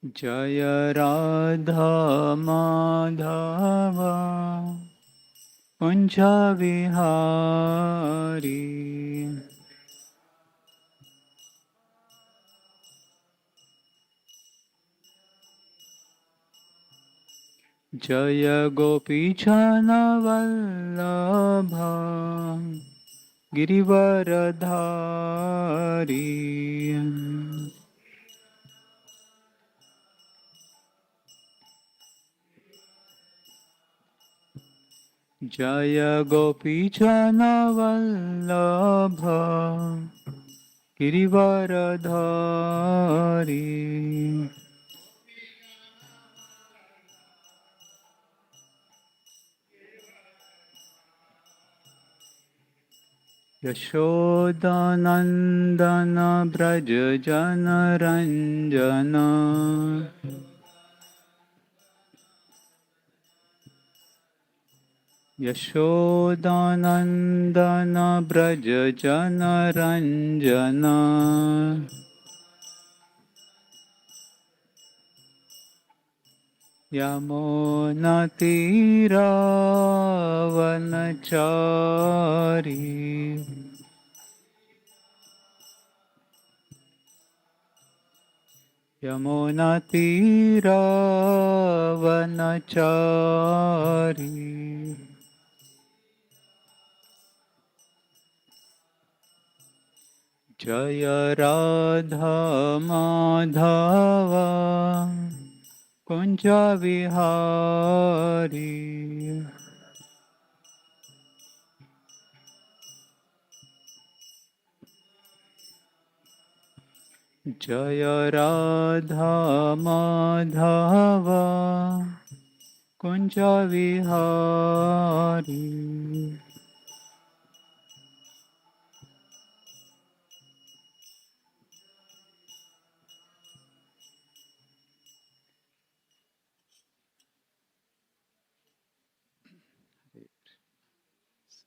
Jaya Radha Madhava Kunja Vihari Jaya Gopi Chana Vallabha Girivaradhari Jaya Gopi Chana Vallabha Girivaradhari Yashodanandana Braja Jana Ranjana Yashodanandana Braja Jana Ranjana Yamunatiravanachari Yamunatiravanachari Jaya Radha Madhava Kunja Vihari Jaya Radha Madhava Kunja Vihari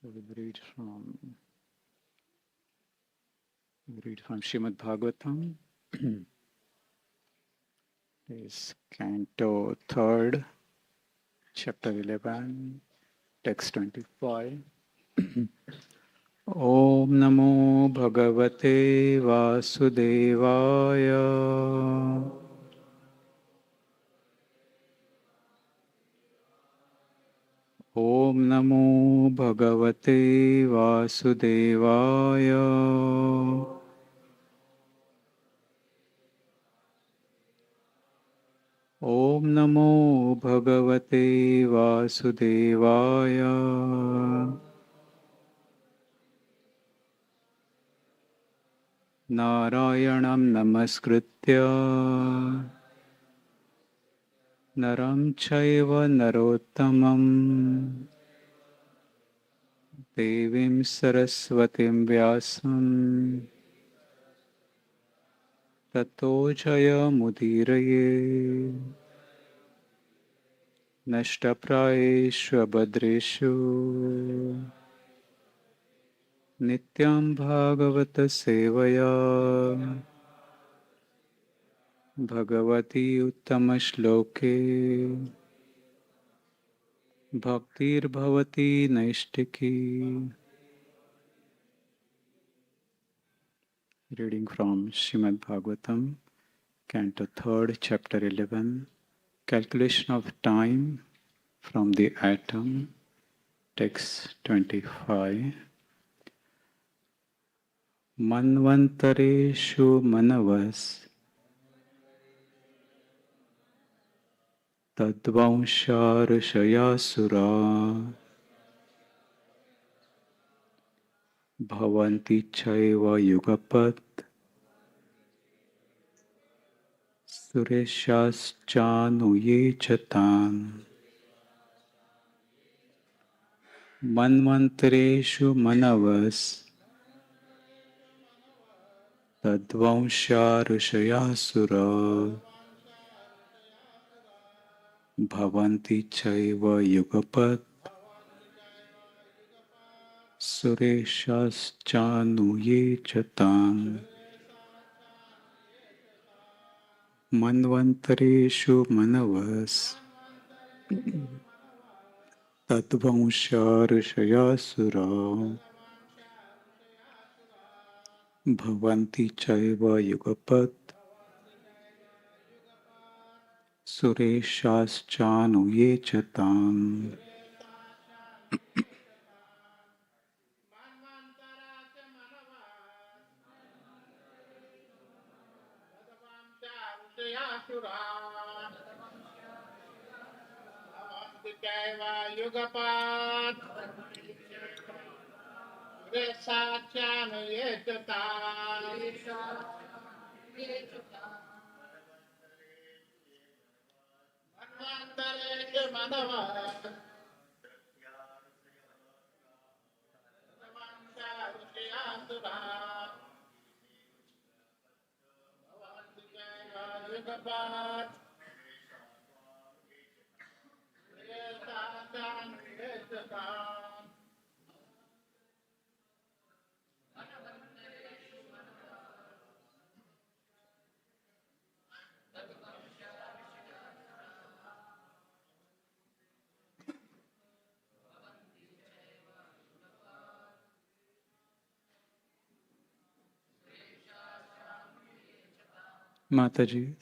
So we'll read from Srimad Bhagavatam, is Canto 3rd, Chapter 11, Text 25. Om Namo Bhagavate Vasudevaya. Om Namo Bhagavate Vasudevaya. Om Namo Bhagavate Vasudevaya. Narayanam Namaskritya Naram Chaiva Narottamam Devim Saraswatim Vyasam Tato Jaya Mudiraye Nashtaprayeshu Abhadreshu Nityam Bhagavata Sevaya Bhagavati Uttama Shloke Bhaktir Bhavati Naishtiki. Reading from Srimad Bhagavatam, Canto 3rd, Chapter 11, Calculation of Time from the Atom, Text 25. Manvantareshu manavas tadvansharashayasura bhavanti chaiva yugapat sureshaschanuye chatan. Manvantareshu manavas tadvansharashayasura bhavanti chaiva yugapat sureshaschanuye chatan. मन्वन्तरेषु मनवस् तद्वंशा ऋषयासुरा भवन्ति चैव युगपत् सुरेशाश्चानुये च तान् युगपात Mataji.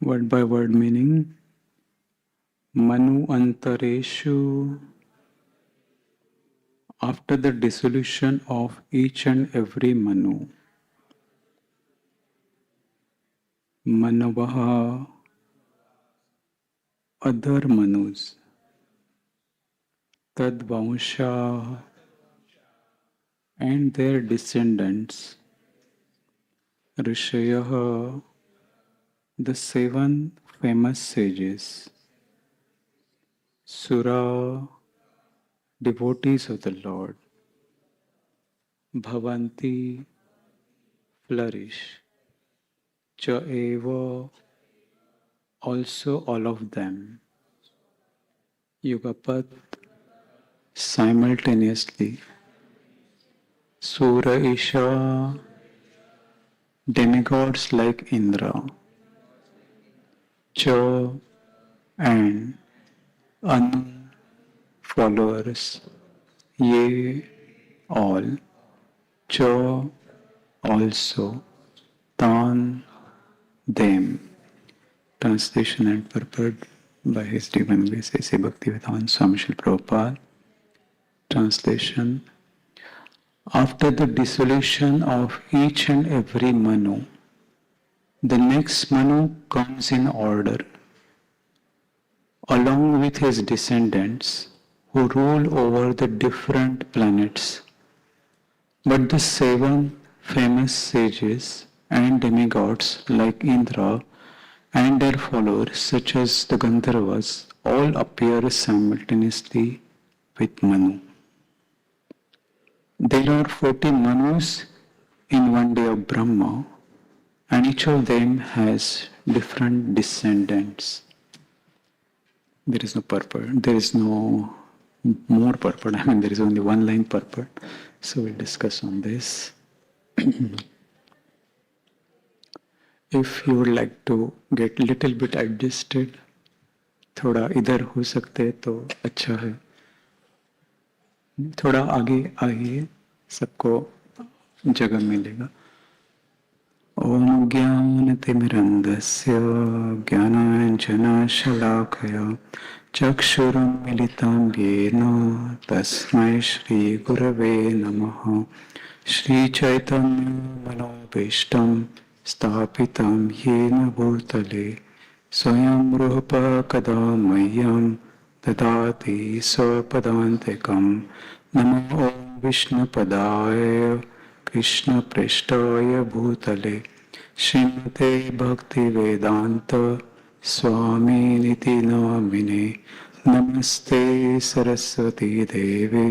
Word by word meaning. Manu antareshu. After the dissolution of each and every Manu, Manavaha, other Manus, Tadvansha, and their descendants, Rishayaha, the 7 famous sages, Sura, devotees of the Lord, Bhavanti, flourish, Cha eva, also all of them, Yugapat, simultaneously, Sura Isha, demigods like Indra, Cha, and Anu, followers, Ye, all, Cha, also, Tan, them. Translation and purport by His Divine Grace A.C. Bhaktivedanta Swami Srila Prabhupada. Translation. After the dissolution of each and every Manu, the next Manu comes in order, along with his descendants who rule over the different planets. But the 7 famous sages and demigods like Indra and their followers such as the Gandharvas all appear simultaneously with Manu. There are 40 Manus in one day of Brahma, and each of them has different descendants. There is no purport. There is no more purport. I mean, there is only one line purport. So we'll discuss on this. If you would like to get little bit adjusted, थोड़ा इधर हो सकते तो अच्छा है. थोड़ा आगे आइए, सबको जगह मिलेगा. ओम ज्ञानतिमिरन्धस्य ज्ञानाञ्जनशलाकया चक्षुरुन्मिलितं येन तस्मै श्रीगुरवे नमः. श्रीचैतन्यमनोभीष्टं स्थापितं येन भूतले स्वयं रूपः कदा मह्यं ददाति स्वपदान्तिकं. नमो ॐ विष्णुपदाय कृष्णपृष्ठाय भूतले श्रीमते भक्तिवेदान्त स्वामिनिति नामिने. नमस्ते सरस्वती देवे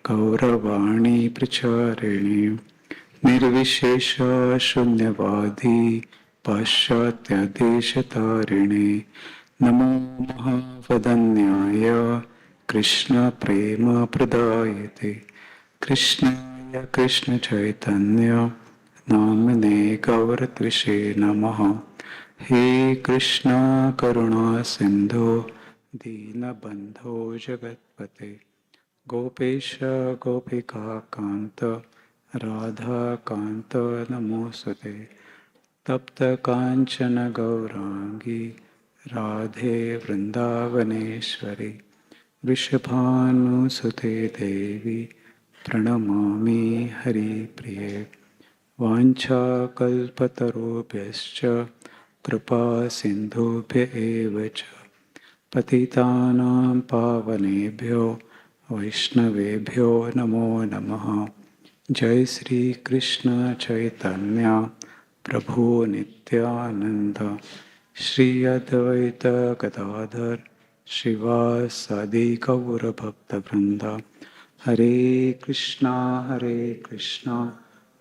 गौरवाणी प्रचारिणे निर्विशेष शून्यवादी पाश्चात्य नमो महावदन्याय कृष्ण प्रेम प्रदायते कृष्णाय कृष्ण चैतन्य नामने गौरत्विषे नमः। हे कृष्ण करुणा सिंधु दीनबंधो जगत्पते गोपेश गोपिका कांत राधा कांत नमोस्तुते तप्त कांचन गौरांगी राधे वृंदावनेश्वरी वृषभानुसुते देवी प्रणमामि हरिप्रिये वाञ्छाकल्पतरुभ्यश्च कृपा सिन्धुभ्य एव च पतितानां पावनेभ्यो वैष्णवेभ्यो नमो नमः। जय श्री कृष्ण चैतन्य प्रभु नित्यानंद श्री अद्वैत गदाधर श्रीवासादि गौर भक्तवृंद। हरे Krishna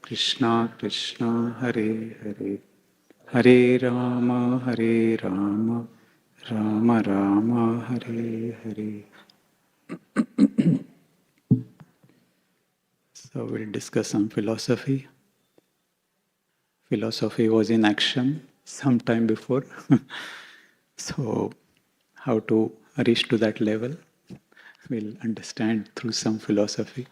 Krishna Krishna Hare Hare Hare Ram Ram Ram Hare Hare. So we'll discuss some philosophy. Philosophy was in action some time before. So how to reach to that level, we'll understand through some philosophy.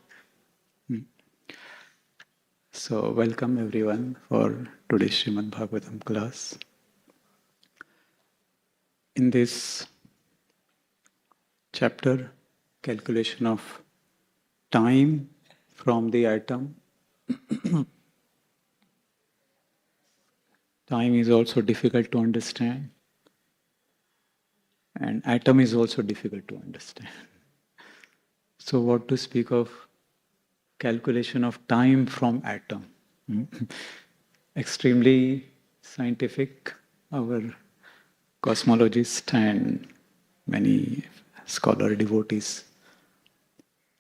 So welcome everyone for today's Srimad Bhagavatam class. In this chapter, calculation of time from the atom. Time is also difficult to understand, and atom is also difficult to understand. So what to speak of calculation of time from atom? Extremely scientific. Our cosmologists and many scholar devotees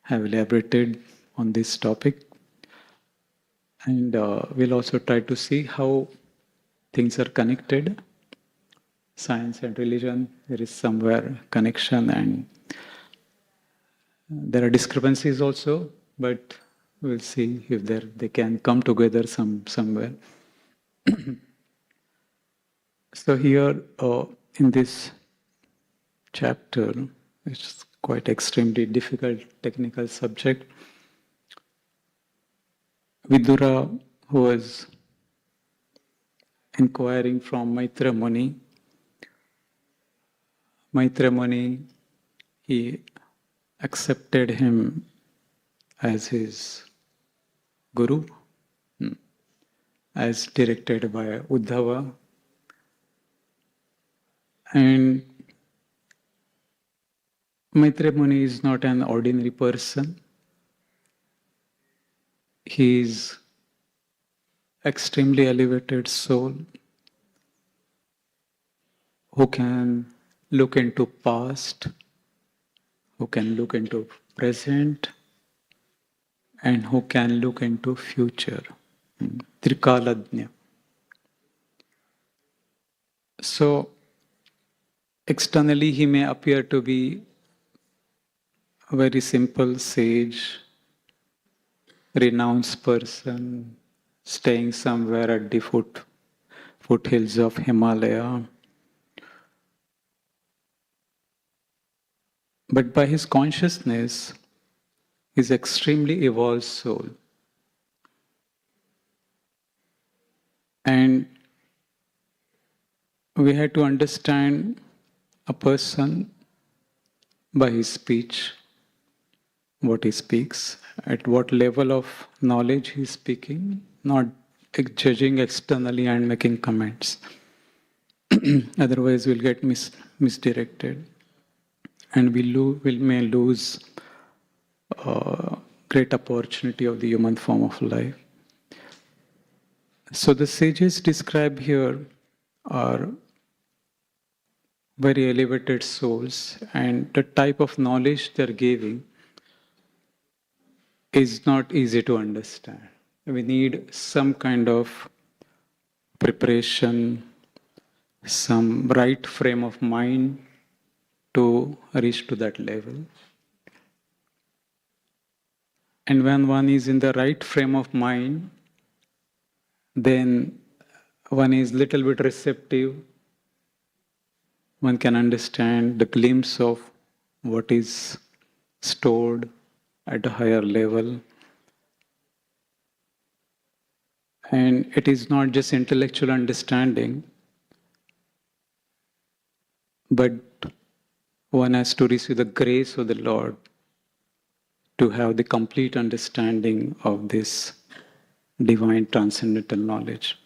have elaborated on this topic. And we'll also try to see how things are connected. Science and religion, there is somewhere connection, and there are discrepancies also, but we'll see if they can come together somewhere. So here in this chapter, it's quite extremely difficult technical subject. Vidura, who was inquiring from Maitra Muni, he accepted him as his guru, as directed by Uddhava. And Maitra Muni is not an ordinary person. He is extremely elevated soul who can look into past, who can look into present, and who can look into future. Trikaladnya. So, externally he may appear to be a very simple sage, renounced person, staying somewhere at the foothills of Himalaya. But by his consciousness, is extremely evolved soul. And we had to understand a person by his speech, what he speaks, at what level of knowledge he is speaking, not judging externally and making comments. Otherwise, we'll get misdirected, and we may lose great opportunity of the human form of life. So the sages described here are very elevated souls, and the type of knowledge they're giving is not easy to understand. We need some kind of preparation, some right frame of mind to reach to that level. And when one is in the right frame of mind, then one is little bit receptive. One can understand the glimpse of what is stored at a higher level. And it is not just intellectual understanding, but one has to receive the grace of the Lord to have the complete understanding of this divine transcendental knowledge.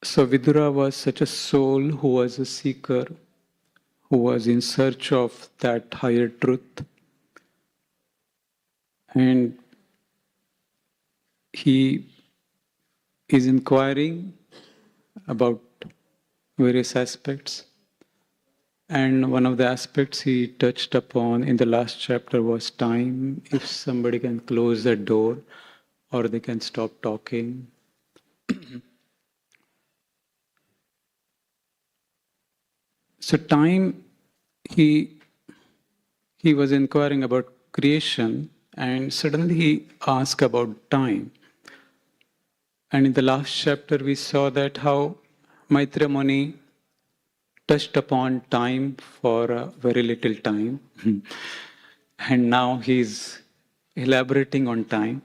So Vidura was such a soul who was a seeker, who was in search of that higher truth. And he is inquiring about various aspects. And one of the aspects he touched upon in the last chapter was time. If somebody can close the door or they can stop talking. So time, he was inquiring about creation, and suddenly he asked about time. And in the last chapter we saw that how Maitreya Muni touched upon time for a very little time. And now he's elaborating on time.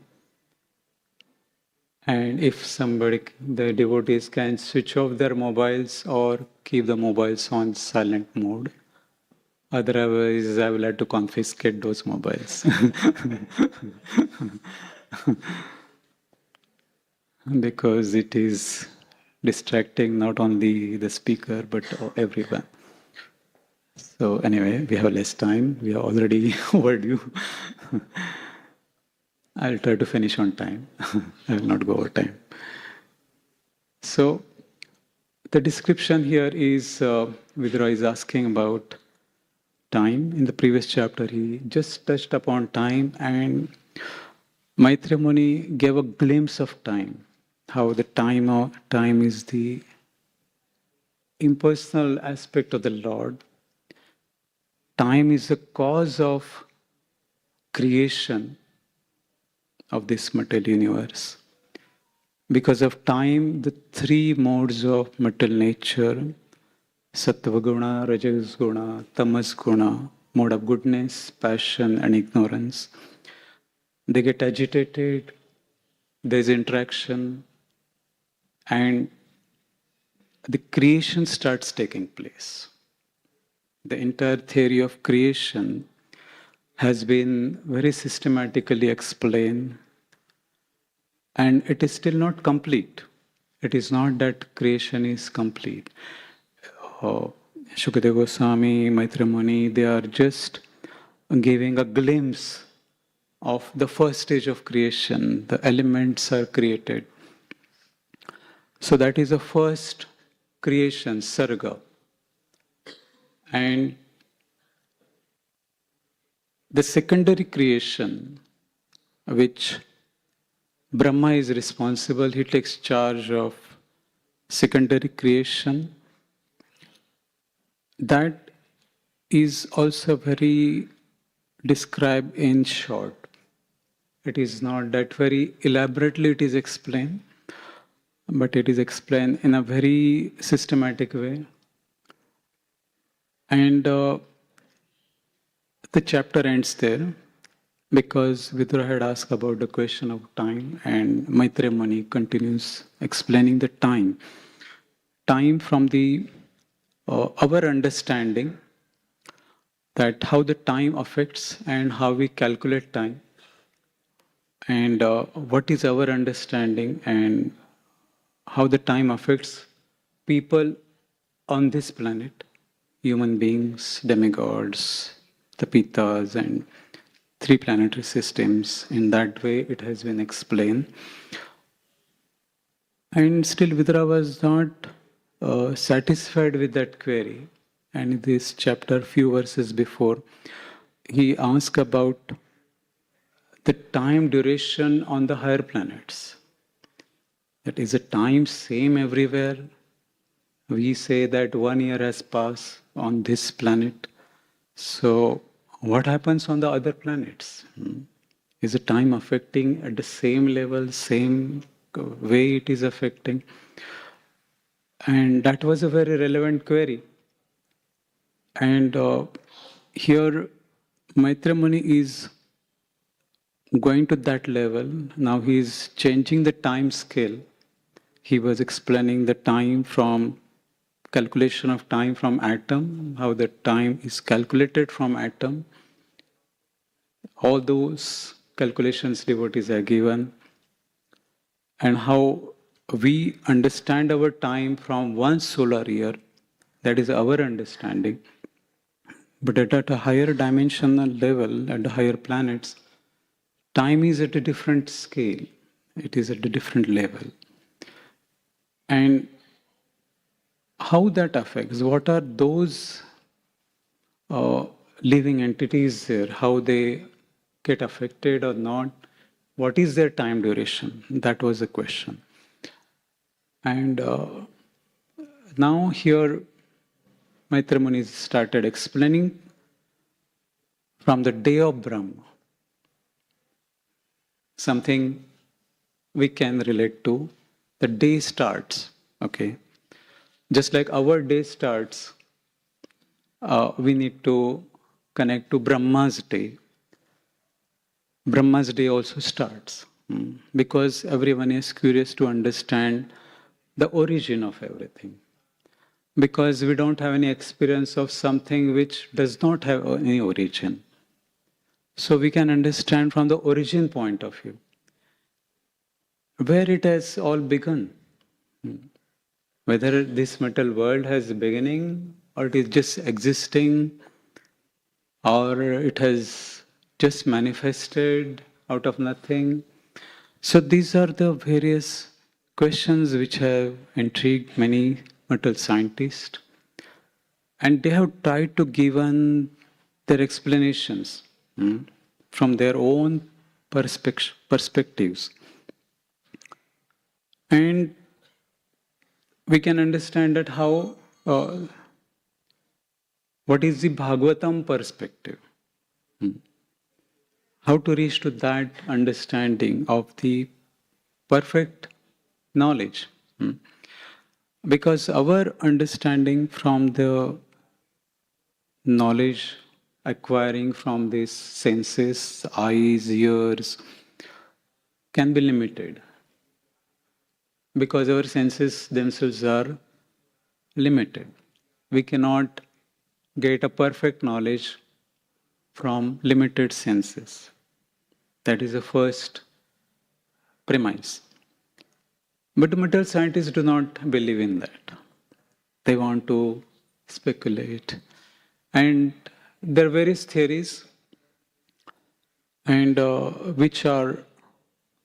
And if somebody, the devotees can switch off their mobiles or keep the mobiles on silent mode. Otherwise, I will have to confiscate those mobiles. Because it is distracting not only the speaker, but everyone. So anyway, we have less time. We are already overdue. I'll try to finish on time. I will not go over time. So the description here is, Vidura is asking about time. In the previous chapter, he just touched upon time, and Maitreya Muni gave a glimpse of time, how the time is the impersonal aspect of the Lord. Time is the cause of creation of this material universe. Because of time, the three modes of material nature, Sattva Guna, Rajas Guna, Tamas Guna, mode of goodness, passion and ignorance, they get agitated, there's interaction, and the creation starts taking place. The entire theory of creation has been very systematically explained, and it is still not complete. It is not that creation is complete. Shukadeva Goswami, Maitreya Muni, they are just giving a glimpse of the first stage of creation. The elements are created. So that is the first creation, Sarga. And the secondary creation, which Brahma is responsible, he takes charge of secondary creation. That is also very described in short. It is not that very elaborately it is explained, but it is explained in a very systematic way. And the chapter ends there because Vidura had asked about the question of time, and Maitreya Muni continues explaining the time. Time from the our understanding that how the time affects and how we calculate time, and what is our understanding and how the time affects people on this planet, human beings, demigods, the Pitas, and three planetary systems. In that way, it has been explained. And still, Vidura was not satisfied with that query. And in this chapter, few verses before, he asked about the time duration on the higher planets. That is a time same everywhere. We say that 1 year has passed on this planet. So what happens on the other planets? Is the time affecting at the same level, same way it is affecting? And that was a very relevant query. And here Maitra Muni is going to that level. Now he is changing the time scale. He was explaining the time from calculation of time from atom, how the time is calculated from atom. All those calculations devotees are given, and how we understand our time from one solar year. That is our understanding. But at a higher dimensional level, at the higher planets, time is at a different scale. It is at a different level. And how that affects, what are those living entities there, how they get affected or not, what is their time duration? That was the question. And now here Maitra Muni started explaining from the day of Brahma, something we can relate to. The day starts, okay? Just like our day starts, we need to connect to Brahma's day. Brahma's day also starts because everyone is curious to understand the origin of everything. Because we don't have any experience of something which does not have any origin. So we can understand from the origin point of view where it has all begun. Whether this material world has a beginning or it is just existing or it has just manifested out of nothing. So these are the various questions which have intrigued many material scientists. And they have tried to give their explanations from their own perspectives. And we can understand that how, what is the Bhagavatam perspective? How to reach to that understanding of the perfect knowledge. Because our understanding from the knowledge acquiring from these senses, eyes, ears, can be limited. Because our senses themselves are limited. We cannot get a perfect knowledge from limited senses. That is the first premise. But the material scientists do not believe in that. They want to speculate. And there are various theories and which are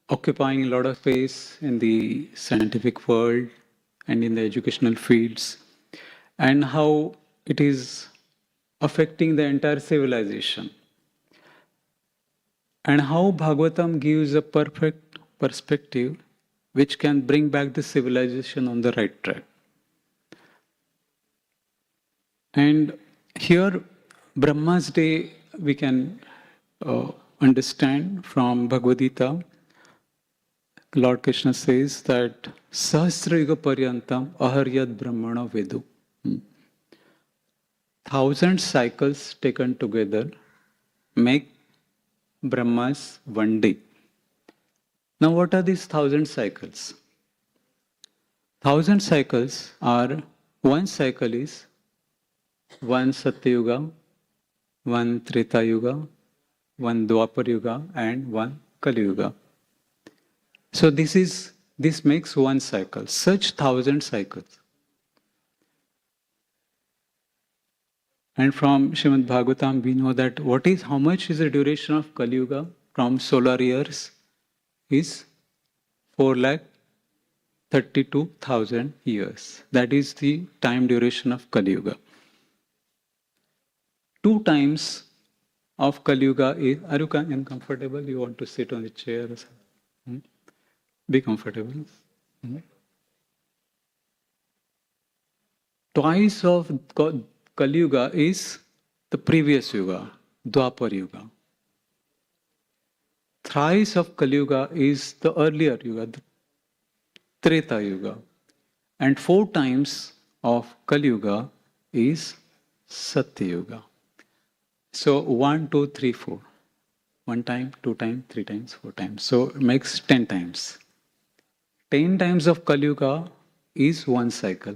occupying a lot of space in the scientific world and in the educational fields, and how it is affecting the entire civilization. And how Bhagavatam gives a perfect perspective which can bring back the civilization on the right track. And here, Brahma's day, we can understand from Bhagavad Gita. Lord Krishna says that Sahasra Yuga Paryantam Aharyad Brahmana Vedu. 1,000 cycles taken together make Brahma's one day. Now what are these 1,000 cycles? 1,000 cycles are, one cycle is one Satya Yuga, one Treta Yuga, one Dwapar Yuga, and one Kali Yuga. So this makes one cycle, such 1,000 cycles. And from Srimad Bhagavatam, we know that how much is the duration of Kali Yuga from solar years is 4,32,000 years. That is the time duration of Kali Yuga. 2 times of Kali Yuga is, are you uncomfortable? You want to sit on the chair or something? Hmm? Be comfortable. Hmm? Twice of Kali Yuga is the previous Yuga, Dwapar Yuga. Thrice of Kali Yuga is the earlier Yuga, the Treta Yuga. And 4 times of Kali Yuga is Satya Yuga. So 1, 2, 3, 4. 1 time, 2 times, 3 times, 4 times. So it makes 10 times. 10 times of Kali Yuga is one cycle.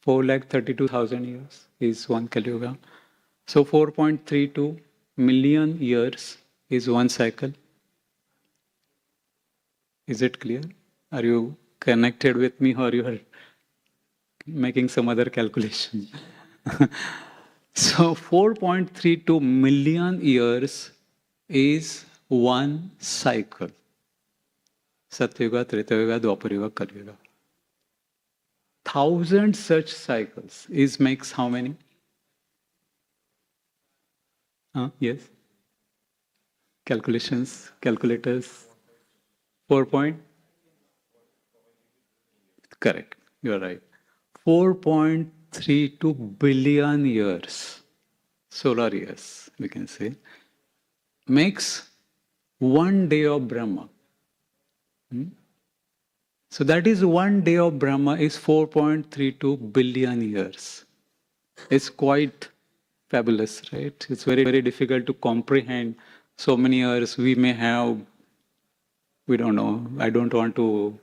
4,32,000 years is one Kali Yuga. So 4.32 million years is one cycle. Is it clear? Are you connected with me or you are making some other calculation? So 4.32 million years is one cycle. Satyuga, Tretayuga, Dwapar Kali Yuga. 1,000 such cycles makes how many? Yes. Calculations, calculators. 4 point? Correct. You're right. 4.32 billion years, solar years, we can say, makes one day of Brahma. So that is one day of Brahma is 4.32 billion years. It's quite fabulous, right? It's very, very difficult to comprehend so many years we may have. We don't know. I don't want to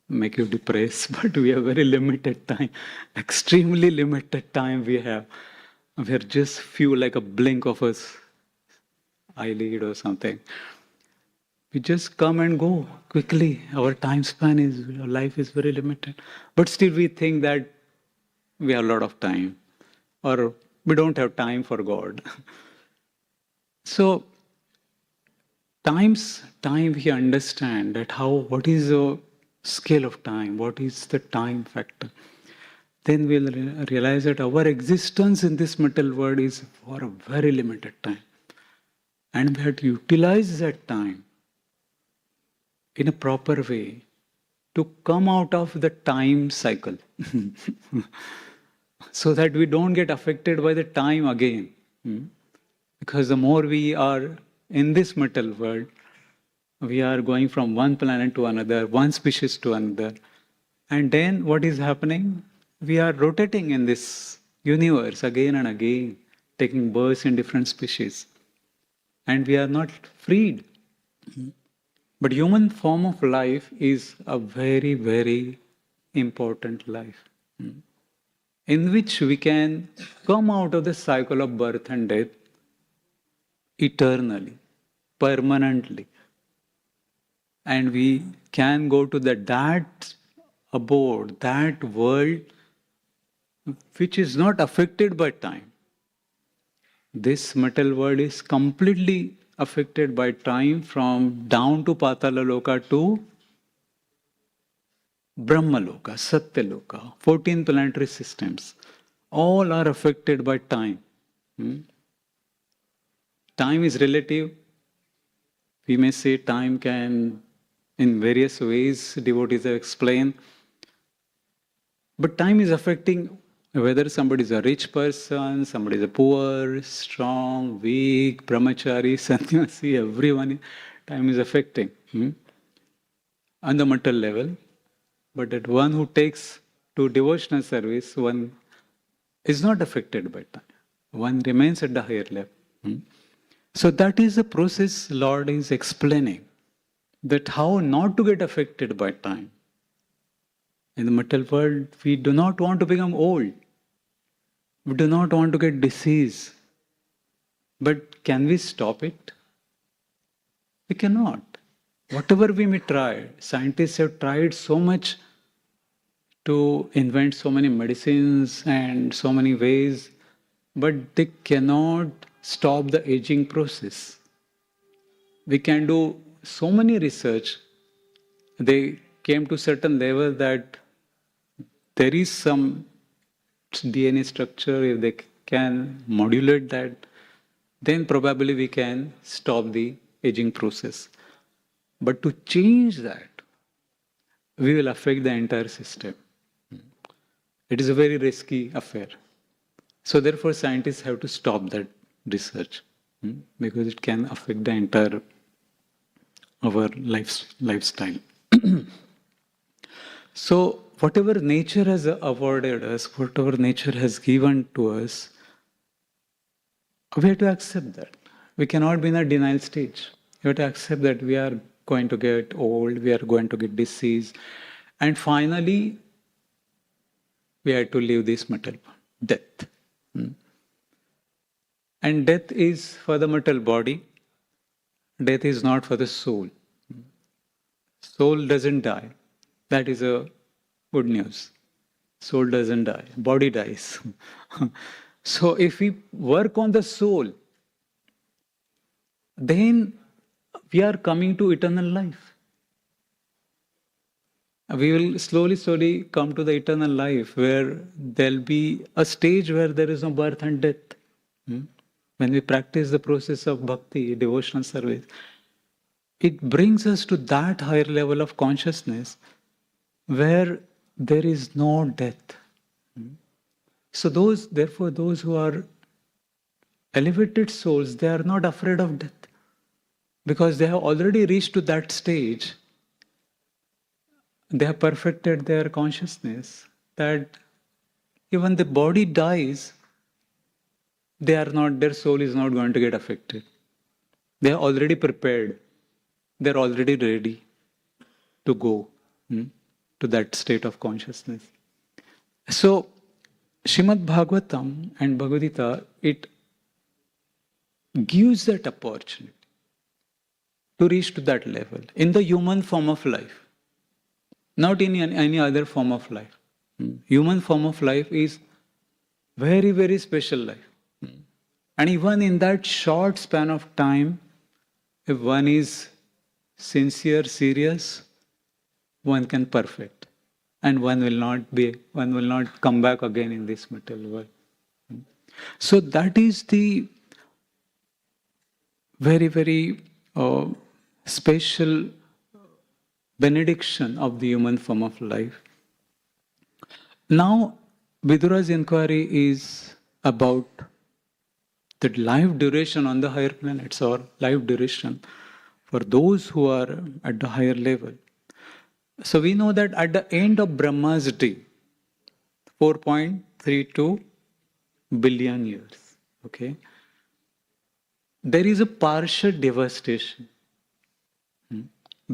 make you depressed, but we have very limited time, extremely limited time we have. We're just few, like a blink of a eyelid or something. We just come and go quickly. Our time span is, life is very limited. But still we think that we have a lot of time, or we don't have time for God. So, time we understand that what is the scale of time, what is the time factor. Then we'll realize that our existence in this material world is for a very limited time. And we have to utilize that time in a proper way to come out of the time cycle so that we don't get affected by the time again. Because the more we are in this material world, we are going from one planet to another, one species to another. And then what is happening? We are rotating in this universe again and again, taking births in different species. And we are not freed. But human form of life is a very, very important life, in which we can come out of the cycle of birth and death eternally, permanently. And we can go to that abode, that world which is not affected by time. This material world is completely affected by time, from down to Patala Loka to Brahma Loka, Satya Loka, 14 planetary systems. All are affected by time. Time is relative. We may say time can, in various ways, devotees have explained. But time is affecting whether somebody is a rich person, somebody is a poor, strong, weak, brahmachari, sannyasi, everyone, time is affecting on the material level. But that one who takes to devotional service, one is not affected by time. One remains at the higher level. So that is the process Lord is explaining, that how not to get affected by time. In the material world, we do not want to become old. We do not want to get disease. But can we stop it? We cannot. Whatever we may try, scientists have tried so much to invent so many medicines and so many ways, but they cannot stop the aging process. We can do so many research. They came to certain level that there is some DNA structure, if they can modulate that, then probably we can stop the aging process. But to change that, we will affect the entire system. It is a very risky affair. So therefore, scientists have to stop that research because it can affect the entire our lifestyle. So whatever nature has awarded us, whatever nature has given to us, we have to accept that. We cannot be in a denial stage. We have to accept that we are going to get old, we are going to get disease, and finally, we have to leave this material death. And death is for the material body. Death is not for the soul. Soul doesn't die. That is a good news. Soul doesn't die. Body dies. So if we work on the soul, then we are coming to eternal life. We will slowly come to the eternal life where there'll be a stage where there is no birth and death. When we practice the process of bhakti, devotional service, it brings us to that higher level of consciousness where there is no death. So therefore those who are elevated souls, they are not afraid of death because they have already reached to that stage. They have perfected their consciousness that even the body dies, their soul is not going to get affected. They are already prepared. They are already ready to go to that state of consciousness. So, Srimad Bhagavatam and Bhagavad Gita, it gives that opportunity to reach to that level in the human form of life, not in any other form of life. Human form of life is very, very special life. And even in that short span of time, if one is sincere, serious, one can perfect. And one will not come back again in this material world. So that is the very, very special benediction of the human form of life. Now, Vidura's inquiry is about the life duration on the higher planets or life duration for those who are at the higher level. So we know that at the end of Brahma's day, 4.32 billion years, okay, there is a partial devastation.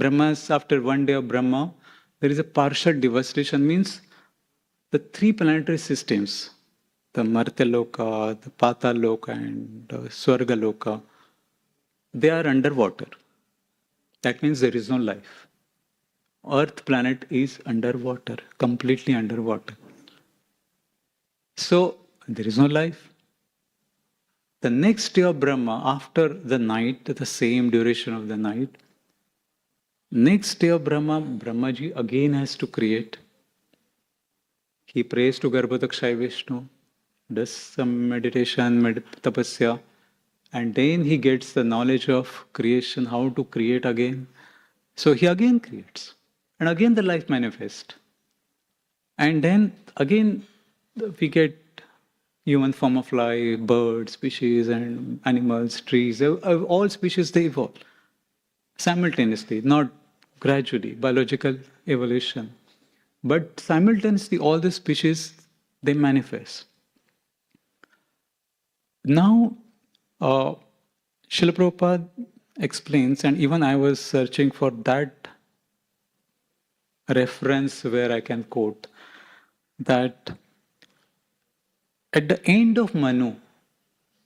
After 1 day of Brahma, there is a partial devastation, means the 3 planetary systems, the Martyaloka, the Pataloka and Swargaloka, they are underwater. That means there is no life. Earth planet is underwater, completely underwater. So there is no life. The next day of Brahma, after the night, the same duration of the night, next day of Brahma, Brahmaji again has to create. He prays to Garbhodakshaya Vishnu, does some meditation, tapasya, and then he gets the knowledge of creation, how to create again. So he again creates. And again the life manifests. And then again we get human form of life, birds, species and animals, trees, all species they evolve simultaneously, not gradually, biological evolution. But simultaneously all the species, they manifest. Now, Srila Prabhupada explains, and even I was searching for that reference where I can quote, that at the end of Manu,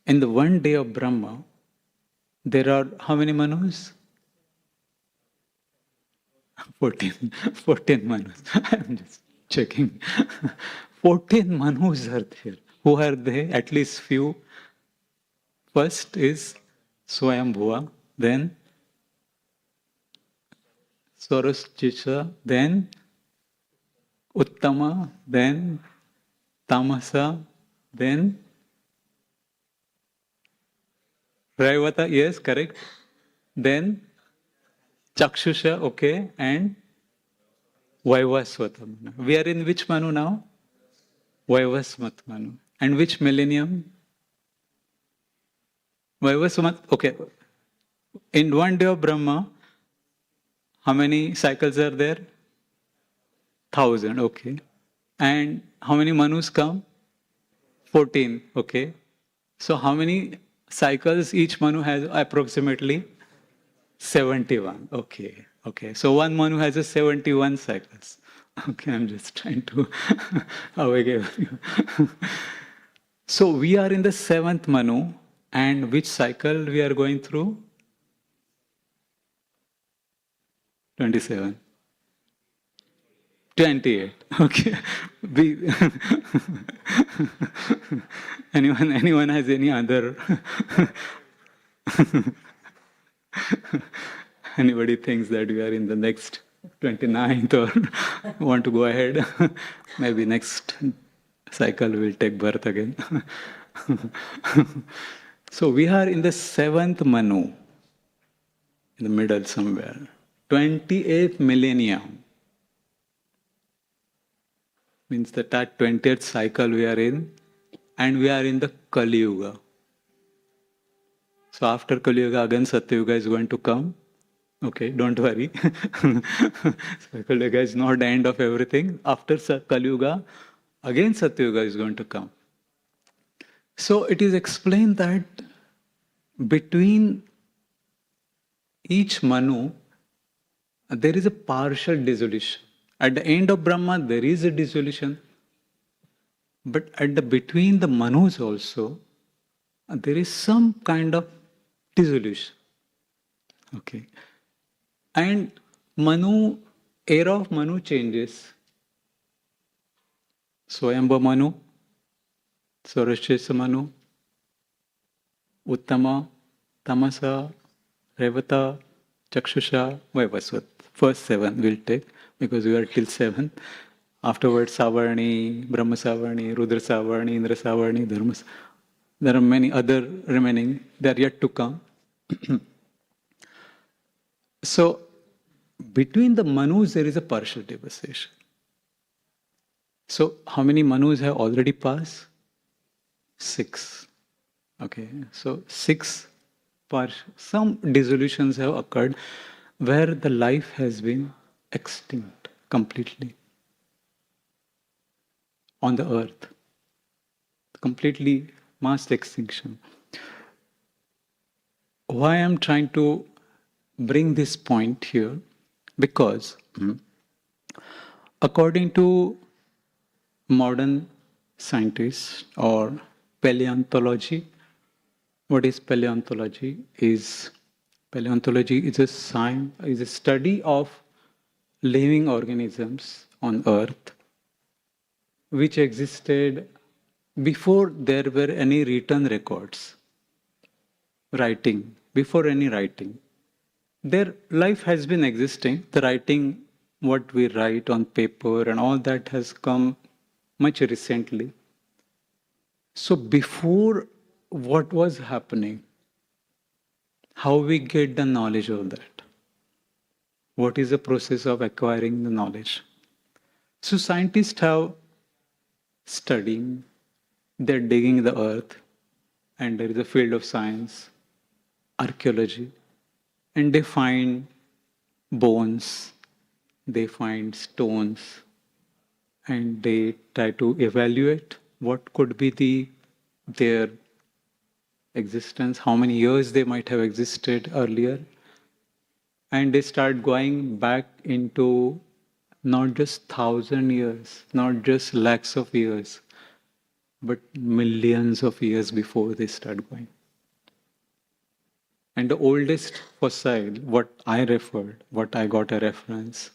in the 1 day of Brahma, there are how many Manus? 14 Manus. I'm just checking. 14 Manus are there. Who are they? At least few. First is Swayambhuva, then Saraschicha, then Uttama, then Tamasa, then Raivata, yes, correct. Then Chakshusha, okay, and Vaivasvata Manu. We are in which Manu now? Vaivasvat Manu. And which millennium? Vaivasvat, okay. In one day of Brahma, how many cycles are there? 1,000, okay. And how many Manus come? 14, okay. So how many cycles each Manu has? Approximately 71, okay. Okay, so one Manu has a 71 cycles. Okay, I'm just trying to awake you. So we are in the 7th Manu, and which cycle we are going through? 27. 28. Okay. Anyone has any other? Anybody thinks that we are in the next 29th or want to go ahead? Maybe next cycle will take birth again. So we are in the 7th Manu, in the middle somewhere. 28th millennium. Means that 20th cycle we are in, and we are in the Kali Yuga. So after Kali Yuga, again Satya Yuga is going to come. Okay, don't worry. So Kali Yuga is not the end of everything. After Kali Yuga, again Satya Yuga is going to come. So it is explained that between each Manu, there is a partial dissolution. At the end of Brahma, there is a dissolution. But at the between the Manus also, there is some kind of dissolution. Okay. And Manu, era of Manu changes. Swayambha Manu, Sarvashresha Manu, Uttama, Tamasa, Revata, Chakshusha, Vaivasvat. First 7 we'll take, because we are till 7th. Afterwards, Savarni, Brahma Savarni, Rudra Savarni, Indra Savarni, Dharma. There are many other remaining. They are yet to come. So, between the Manus, there is a partial devastation. So, how many Manus have already passed? 6. Okay, so 6 some dissolutions have occurred where the life has been extinct completely on the earth. Completely mass extinction. Why I'm trying to bring this point here? Because according to modern scientists or paleontology, what is paleontology? Paleontology is a science, is a study of living organisms on Earth, which existed before there were any written records, writing, before any writing. Their life has been existing. The writing, what we write on paper and all that has come much recently. So before, what was happening? How we get the knowledge of that? What is the process of acquiring the knowledge? So scientists have studying, they're digging the earth, and there is a field of science, archaeology, and they find bones, they find stones, and they try to evaluate what could be their existence, how many years they might have existed earlier. And they start going back into not just 1,000 years, not just lakhs of years, but millions of years before they start going. And the oldest fossil, what I referred, what I got a reference,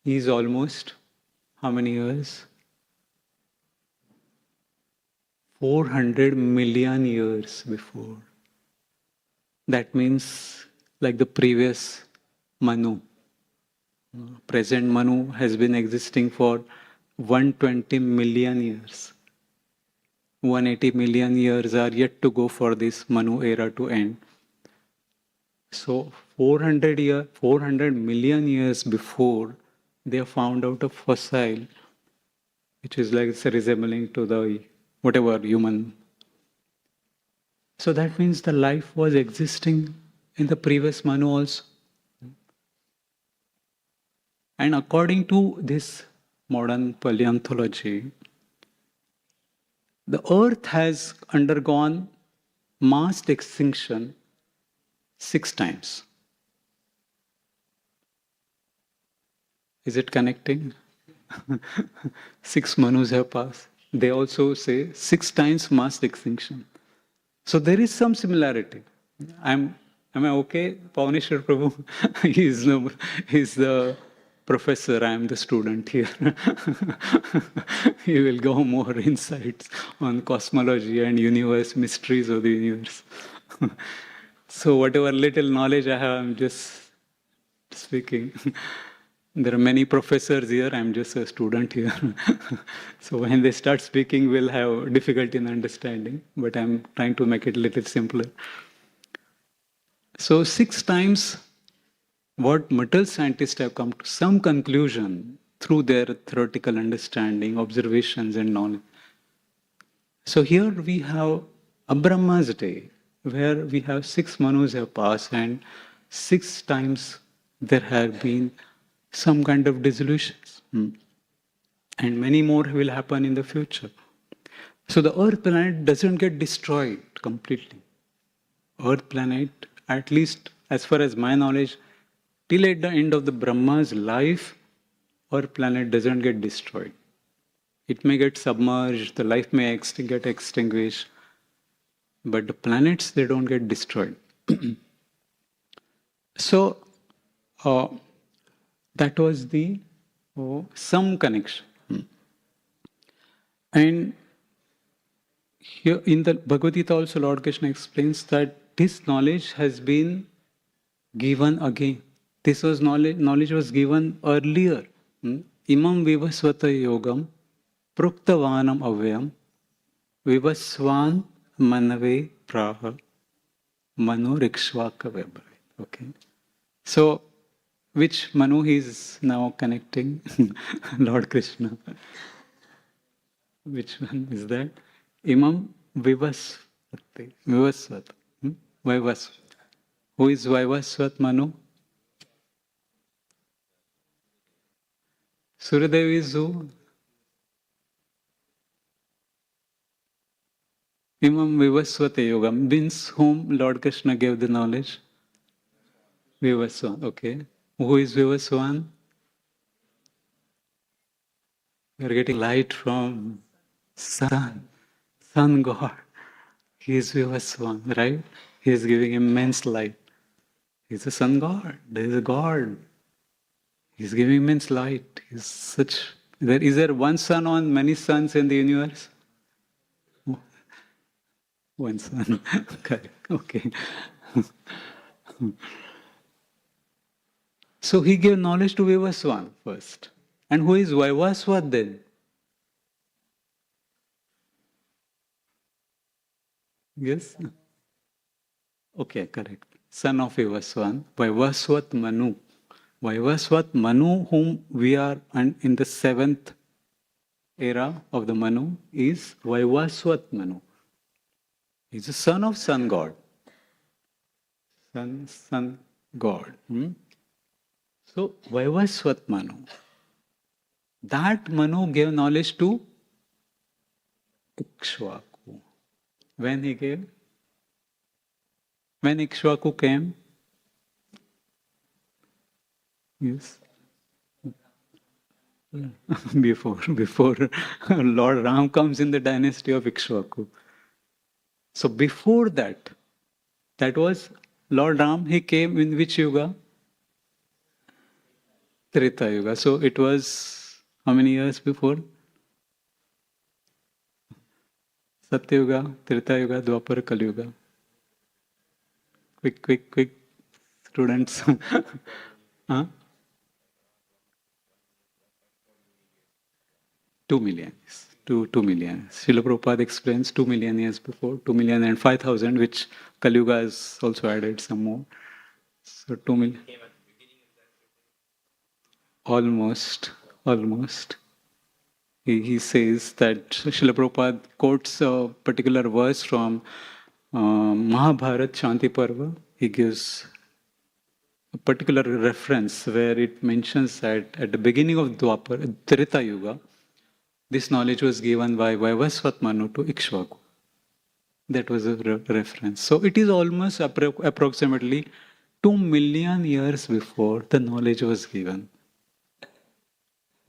is almost how many years? 400 million years before. That means like the previous Manu. Present Manu has been existing for 120 million years. 180 million years are yet to go for this Manu era to end. So 400 million years before, they found out a fossil, which is like resembling to the whatever human. So that means the life was existing in the previous Manu also. And according to this modern paleontology, the earth has undergone mass extinction 6 times. Is it connecting? 6 Manus have passed. They also say 6 times mass extinction. So there is some similarity. Am I okay, Pavaneshwar Prabhu? He's the professor, I am the student here. He will go more insights on cosmology and universe, mysteries of the universe. So whatever little knowledge I have, I'm just speaking. There are many professors here, I'm just a student here. So when they start speaking, we'll have difficulty in understanding, but I'm trying to make it a little simpler. So 6 times what material scientists have come to some conclusion through their theoretical understanding, observations and knowledge. So here we have a Brahma's day, where we have 6 Manus have passed and 6 times there have been some kind of dissolutions. And many more will happen in the future. So the Earth planet doesn't get destroyed completely. Earth planet, at least as far as my knowledge, till at the end of the Brahma's life, Earth planet doesn't get destroyed. It may get submerged, the life may get extinguished, but the planets, they don't get destroyed. So, that was the some connection. And here in the Bhagavad Gita also Lord Krishna explains that this knowledge has been given again. This was knowledge was given earlier. Imam vivasvata yogam pruktavanam avyam vivasvan manave praha manu rikshvaka vebhave. Okay. So, which Manu he is now connecting? Lord Krishna. Which one is that? Imam Vivasvati. Vivasvat. Vivasvat. Who is Vivasvat Manu? Suradev is who? Imam Vivasvati Yoga means whom Lord Krishna gave the knowledge? Vivaswan. Okay. Who is Vivaswan? We are getting light from sun. Sun God. He is Vivaswan, right? He is giving immense light. He is a sun God. There is a God. He is giving immense light. Is there one sun on many suns in the universe? One sun. Correct. Okay. So he gave knowledge to Vivaswan first. And who is Vivasvat then? Yes? Okay, correct. Son of Vivaswan, Vivasvat Manu. Vivasvat Manu, whom we are in the 7th era of the Manu, is Vivasvat Manu. He is the son of Sun God. Sun God. So, Vivasvat Manu. That Manu gave knowledge to Ikshvaku. When he gave? When Ikshvaku came? Yes. Before Lord Ram comes in the dynasty of Ikshvaku. So before that was Lord Ram, he came in which yuga? Treta Yuga. So it was how many years before? Satya Yuga, Treta Yuga, Dwapara, Kali Yuga. Quick, students. Huh? 2 million years. to 2 million. Srila Prabhupada explains 2 million years before, 2 million and 5,000, which Kali Yuga has also added some more. So 2 million. Almost. He says that Srila Prabhupada quotes a particular verse from Mahabharata Shanti Parva. He gives a particular reference where it mentions that at the beginning of Dwapar, Treta Yuga, this knowledge was given by Vaivasvat Manu to Ikshvaku. That was a reference. So it is almost approximately 2 million years before the knowledge was given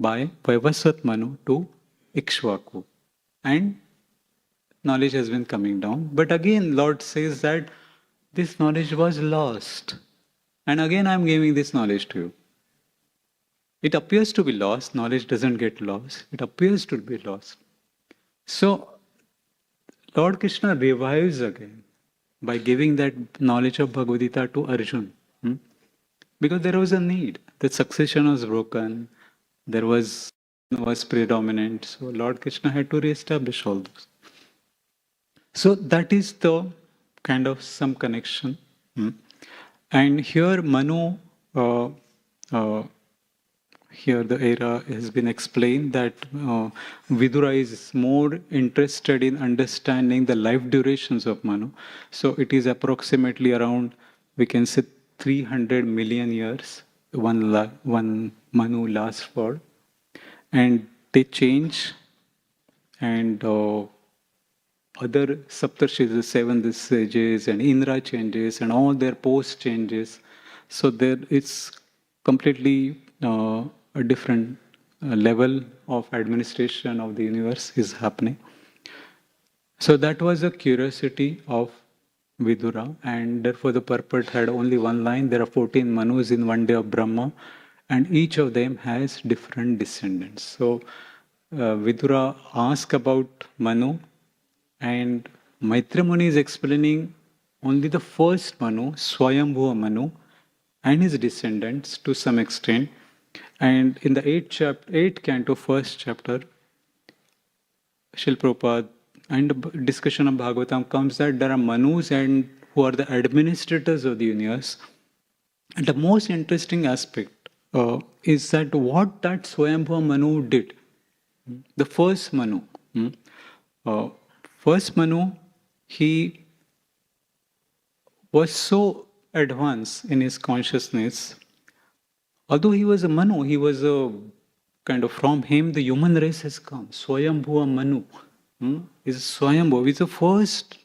by Vaivasvat Manu to Ikshvaku. And knowledge has been coming down. But again, Lord says that this knowledge was lost. And again, I am giving this knowledge to you. It appears to be lost. Knowledge doesn't get lost. It appears to be lost. So, Lord Krishna revives again by giving that knowledge of Bhagavad Gita to Arjuna. Because there was a need. The succession was broken. There was predominant. So Lord Krishna had to reestablish all those. So that is the kind of some connection. And here Manu, here the era has been explained that Vidura is more interested in understanding the life durations of Manu. So it is approximately around, we can say, 300 million years one Manu lasts for. And they change, and other Saptarshis, the 7 sages, and Indra changes, and all their posts changes. So there it's completely a different level of administration of the universe is happening. So that was a curiosity of Vidura, and therefore the purport had only one line. There are 14 Manus in one day of Brahma, and each of them has different descendants. So Vidura asked about Manu, and Maitra Muni is explaining only the first Manu, Swayambhuva Manu, and his descendants to some extent. And in the 8th canto, 1st chapter, Srila Prabhupada and the discussion of Bhagavatam comes that there are Manus and who are the administrators of the universe. And the most interesting aspect is that what that Swayambhuva Manu did. The first Manu. First Manu, he was so advanced in his consciousness. Although he was a Manu, he was a kind of, from him the human race has come. Swayambhuva Manu is Swayambhuva, is the first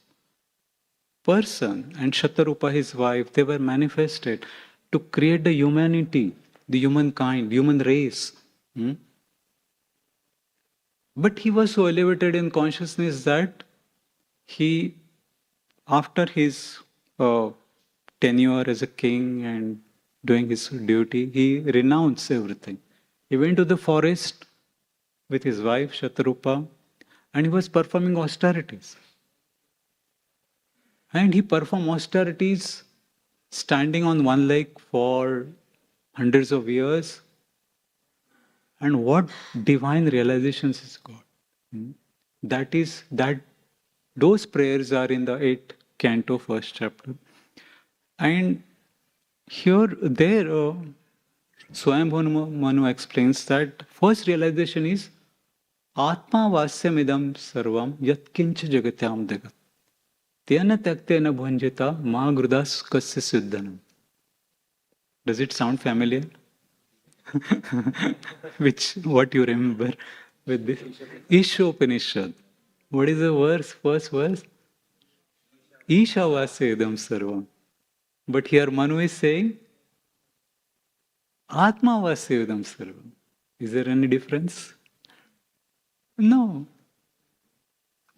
person, and Shatarupa, his wife, they were manifested to create the humanity, the humankind, human race. But he was so elevated in consciousness that he, after his tenure as a king and doing his duty, he renounced everything. He went to the forest with his wife, Shatarupa, and he was performing austerities. And he performed austerities standing on one leg for hundreds of years. And what divine realizations is got. Those prayers are in the 8th canto, 1st chapter. And Swayambhuva Manu explains that first realization is Atma Vasyam Idam Sarvam Yat Kincha Jagatyam Dagat. Tyana Taktena Bhanjita Ma Grudas Kasya Siddhanam. Does it sound familiar? What you remember with this? Ishopanishad. What is the verse? First verse? Isha Vasyedam Sarvam. But here Manu is saying Atma Vasyedam Sarvam. Is there any difference? No.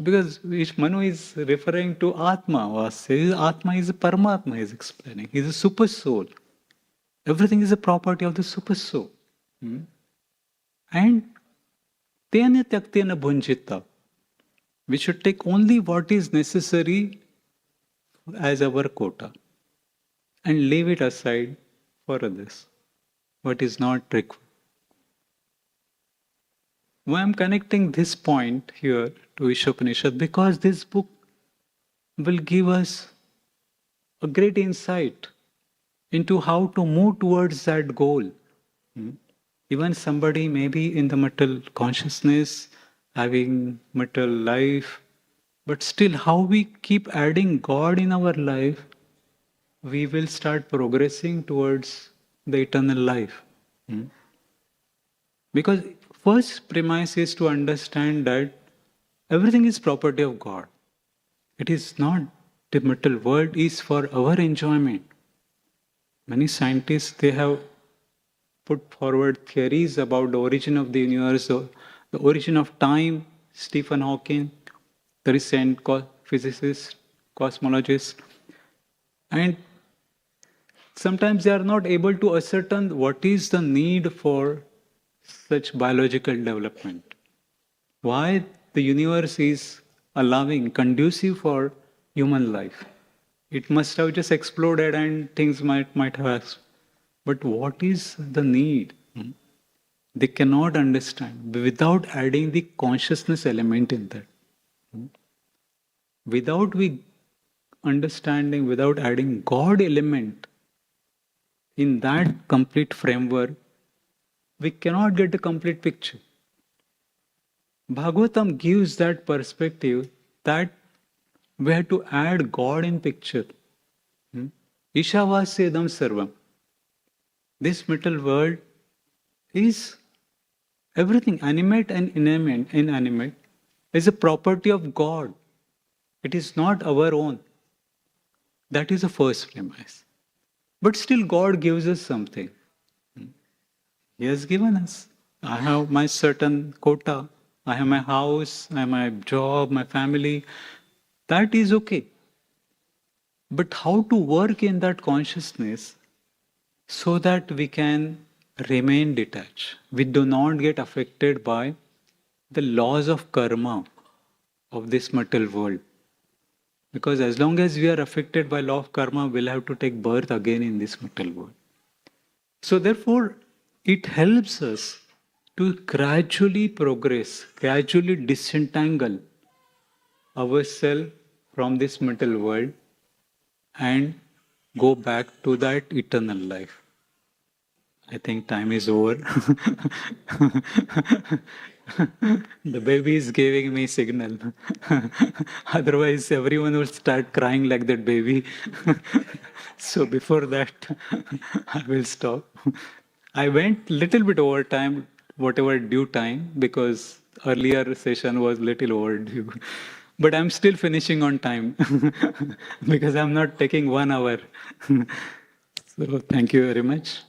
Because Manu is referring to Atma Vasya. Atma is a Paramatma, he is explaining. He is a super soul. Everything is a property of the super soul. And Tena Tyaktena Bhunjita. We should take only what is necessary as our quota and leave it aside for others, what is not required. Why I'm connecting this point here to Ishopanishad? Because this book will give us a great insight into how to move towards that goal. Even somebody maybe in the material consciousness, having material life, but still how we keep adding God in our life, we will start progressing towards the eternal life. Because first premise is to understand that everything is property of God. It is not, the material world is for our enjoyment. Many scientists, they have put forward theories about the origin of the universe, the origin of time. Stephen Hawking, the recent physicist, cosmologist, and sometimes they are not able to ascertain what is the need for such biological development. Why the universe is allowing, conducive for human life. It must have just exploded and things might have. But what is the need? They cannot understand without adding the consciousness element in that. Without we understanding, without adding God element in that complete framework, we cannot get the complete picture. Bhagavatam gives that perspective that we have to add God in picture. Ishavasya sarvam. This material world is everything, animate and inanimate, is a property of God. It is not our own. That is the first premise. But still God gives us something. He has given us. I have my certain quota. I have my house, I have my job, my family. That is okay. But how to work in that consciousness so that we can remain detached? We do not get affected by the laws of karma of this material world. Because as long as we are affected by law of karma, we'll have to take birth again in this material world. So therefore, it helps us to gradually progress, gradually disentangle ourselves from this material world and go back to that eternal life. I think time is over. The baby is giving me signal. Otherwise, everyone will start crying like that baby. So before that, I will stop. I went little bit over time, whatever due time, because earlier session was little overdue. But I'm still finishing on time because I'm not taking 1 hour. So thank you very much.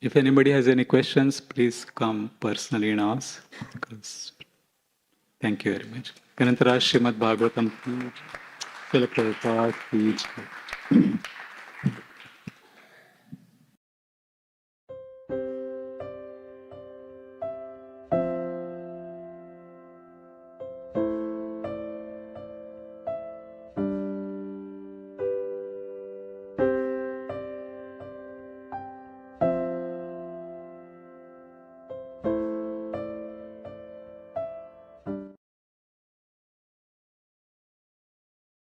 If anybody has any questions, please come personally and ask. Thank you very much. Kanantara Srimad Bhagavatam. Srila Prabhupada.